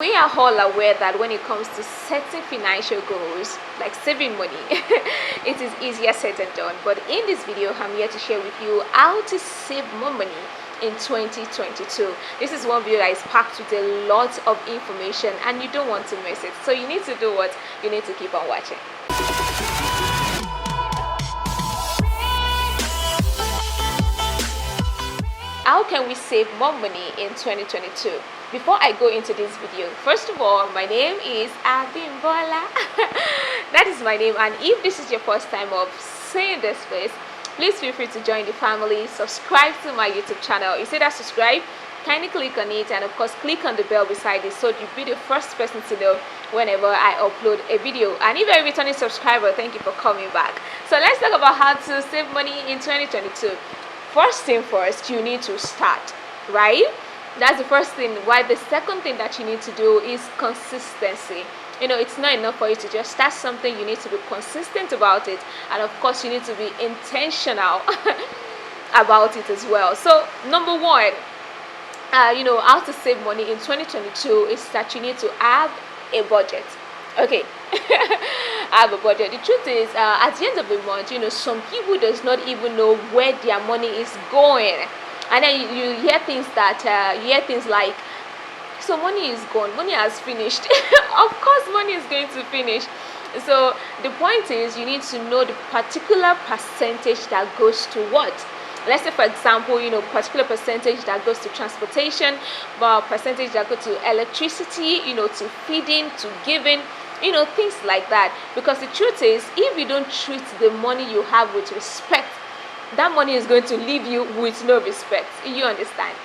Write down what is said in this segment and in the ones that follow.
We are all aware that when it comes to setting financial goals, like saving money, it is easier said than done. But in this video, I'm here to share with you how to save more money in 2022. This is one video that is packed with a lot of information and you don't want to miss it. So you need to do what? You need to keep on watching. How can we save more money in 2022? Before I go into this video, first of all, my name is Abimbola. That is my name, and if this is your first time of seeing this face, please feel free to join the family. Subscribe to my YouTube channel. You see that subscribe? Kindly click on it, and of course click on the bell beside it so you'll be the first person to know whenever I upload a video. And if you're a returning subscriber, thank you for coming back. So let's talk about how to save money in 2022. First thing first, you need to start, right? That's the first thing. Why the second thing that you need to do is consistency. It's not enough for you to just start something. You need to be consistent about it, and of course you need to be intentional about it as well. So number one, how to save money in 2022 is that you need to have a budget. Okay. Have a budget. The truth is, at the end of the month, some people does not even know where their money is going, and then you hear things like, so money is gone, money has finished. Of course money is going to finish. So the point is, you need to know the particular percentage that goes to what. Let's say, for example, particular percentage that goes to transportation, but percentage that goes to electricity, to feeding, to giving, things like that. Because the truth is, if you don't treat the money you have with respect, that money is going to leave you with no respect. You understand?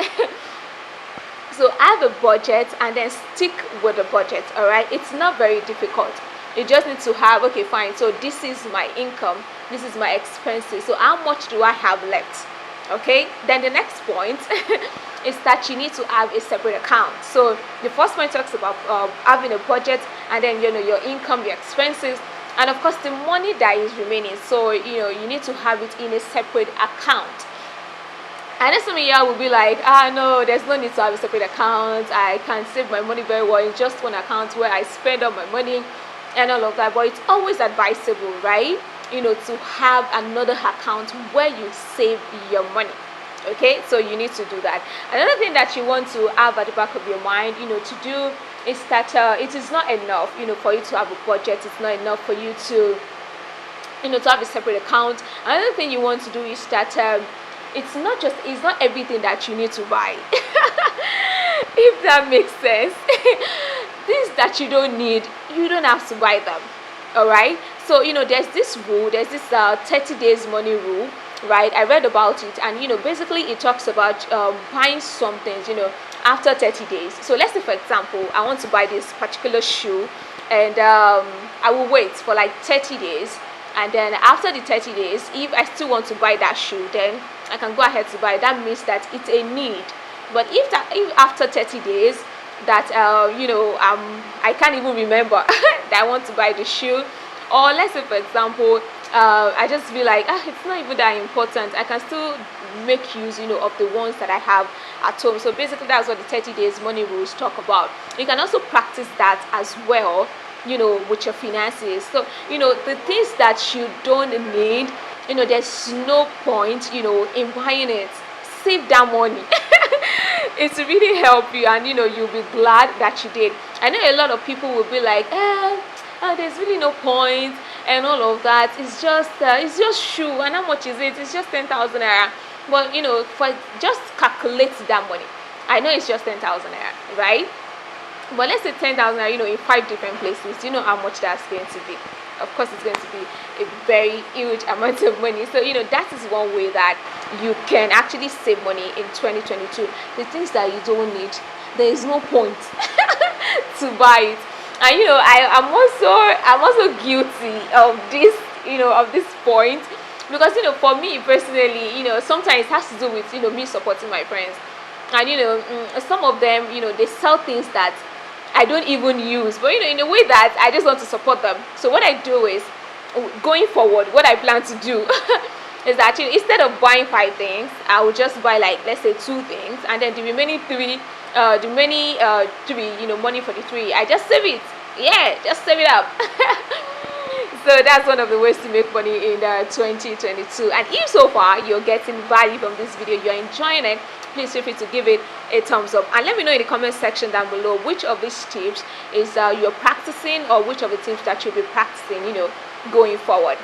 So have a budget and then stick with the budget. All right, it's not very difficult. You just need to have, okay, fine, so this is my income, this is my expenses, so how much do I have left? Okay, then the next point is that you need to have a separate account. So the first point talks about having a budget, and then your income, your expenses, and of course the money that is remaining. So you need to have it in a separate account. And then some of y'all will be like, no, there's no need to have a separate account, I can save my money very well in just one account where I spend all my money and all of that. But it's always advisable, right, to have another account where you save your money. Okay, so you need to do that. Another thing that you want to have at the back of your mind, to do is that it is not enough, for you to have a budget. It's not enough for you to, to have a separate account. Another thing you want to do is that it's not everything that you need to buy. If that makes sense. Things that you don't need, you don't have to buy them. All right. So there's this rule. There's this 30 days money rule, right? I read about it, and basically it talks about buying some things, after 30 days. So let's say, for example, I want to buy this particular shoe, and I will wait for like 30 days, and then after the 30 days, if I still want to buy that shoe, then I can go ahead to buy it. That means that it's a need. But if after 30 days that I can't even remember that I want to buy the shoe, or let's say, for example, I just feel like it's not even that important, I can still make use of the ones that I have at home. So basically that's what the 30 days money rules talk about. You can also practice that as well, with your finances. So the things that you don't need, there's no point in buying it. Save that money. It's really help you, and you'll be glad that you did. I know a lot of people will be like, there's really no point and all of that. It's just shoe, and how much is it? It's just 10,000 naira. But for just calculate that money. I know it's just 10,000 naira, right? But let's say 10,000 naira, in 5 different places. You know how much that's going to be. Of course, it's going to be a very huge amount of money. So that is one way that you can actually save money in 2022. The things that you don't need, there is no point to buy it. And I'm also guilty of this, of this point, because for me personally, sometimes it has to do with me supporting my friends, and some of them, they sell things that I don't even use, but in a way that I just want to support them. So what I do is, going forward, what I plan to do is that instead of buying 5 things, I will just buy, like, let's say 2 things, and then the remaining 3 the money to be, money for the tree. I just save it. Yeah, just save it up. So that's one of the ways to make money in 2022. And if so far you're getting value from this video, you're enjoying it, please feel free to give it a thumbs up and let me know in the comment section down below which of these tips is you're practicing, or which of the tips that you'll be practicing, going forward.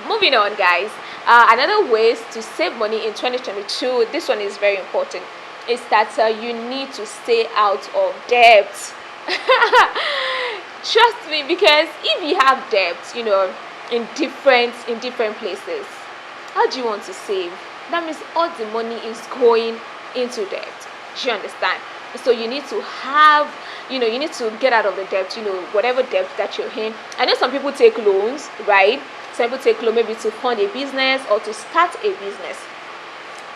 Moving on, guys, another ways to save money in 2022, this one is very important, is that you need to stay out of debt. Trust me, because if you have debt, in different places, how do you want to save? That means all the money is going into debt. Do you understand? So you need to have, you need to get out of the debt, whatever debt that you're in. I know some people take loans, right? Some people take loan maybe to fund a business or to start a business.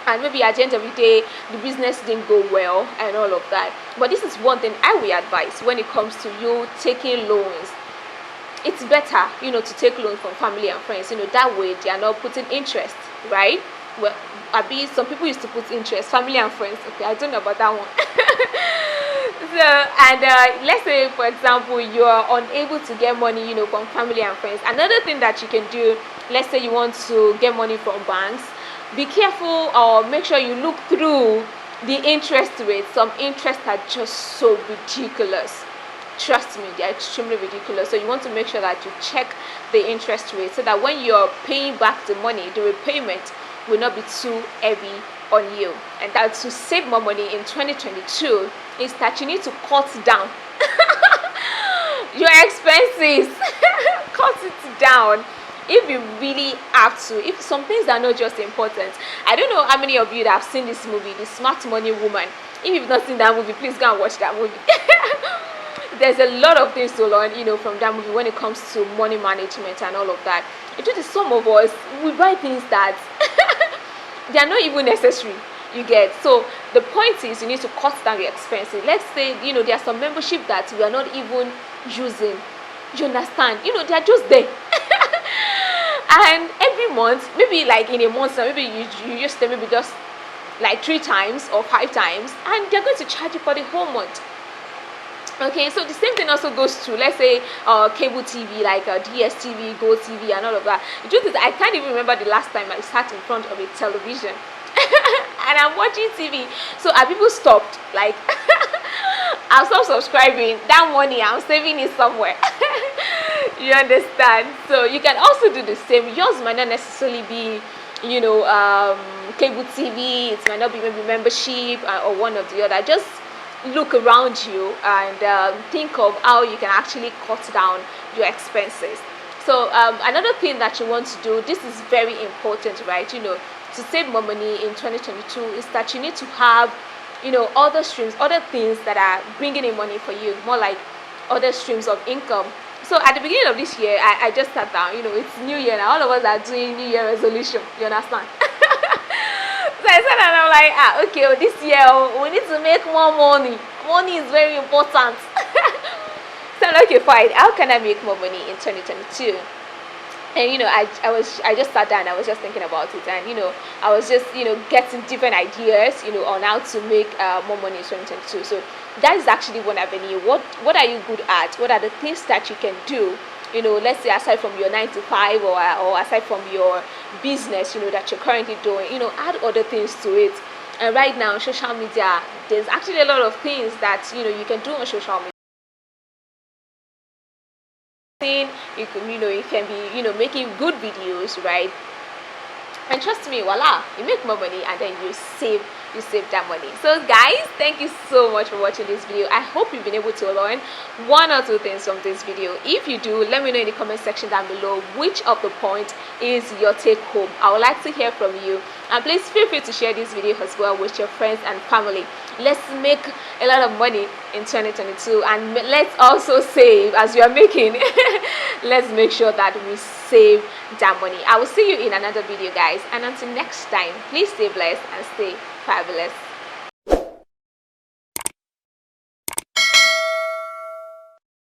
And maybe at the end of the day, the business didn't go well and all of that. But this is one thing I will advise when it comes to you taking loans. It's better, to take loans from family and friends. That way they are not putting interest, right? Well, some people used to put interest, family and friends. Okay, I don't know about that one. So, and let's say, for example, you are unable to get money, from family and friends. Another thing that you can do, let's say you want to get money from banks, be careful or make sure you look through the interest rates. Some interests are just so ridiculous. Trust me, they're extremely ridiculous. So you want to make sure that you check the interest rate so that when you're paying back the money, the repayment will not be too heavy on you. And that to save more money in 2022 is that you need to cut down your expenses. Cut it down if you really have to. If some things are not just important. I don't know how many of you that have seen this movie, The Smart Money Woman. If you've not seen that movie, please go and watch that movie. There's a lot of things to learn, from that movie when it comes to money management and all of that. It is some of us, we buy things that they are not even necessary. You get. So the point is you need to cut down your expenses. Let's say, there are some membership that we are not even using. You understand? They are just there. And every month, maybe like in a month, maybe you use them maybe just like 3 times or 5 times, and they're going to charge you for the whole month. Okay, so the same thing also goes to, let's say, cable TV, like DSTV, Go TV, and all of that. The truth is, I can't even remember the last time I sat in front of a television and I'm watching TV. So are people stopped? Like, I'll stop subscribing. That money, I'm saving it somewhere. You understand? So you can also do the same. Yours might not necessarily be, cable TV. It might not be maybe membership or one or the other. Just look around you and think of how you can actually cut down your expenses. So another thing that you want to do, this is very important, right? To save more money in 2022 is that you need to have, other streams, other things that are bringing in money for you, more like other streams of income. So at the beginning of this year, I just sat down, it's New Year now, all of us are doing New Year resolution, you understand? So I said, and I'm like, okay, well, this year we need to make more money. Money is very important. So I'm like, okay, fine. How can I make more money in 2022? And I just sat down. I was just thinking about it, and I was just getting different ideas, on how to make more money in 2022. So that is actually one avenue. What are you good at? What are the things that you can do? Let's say aside from your 9 to 5 or aside from your business, that you're currently doing, add other things to it. And right now on social media, there's actually a lot of things that you can do on social media. You can be making good videos, right? And trust me, voila, you make more money and then you save that money. So guys, thank you so much for watching this video. I hope you've been able to learn 1 or 2 things from this video. If you do, let me know in the comment section down below which of the points is your take home. I would like to hear from you, and please feel free to share this video as well with your friends and family. Let's make a lot of money in 2022, and let's also save as you are making. Let's make sure that we save that money. I will see you in another video, guys, and until next time, please stay blessed and stay fabulous.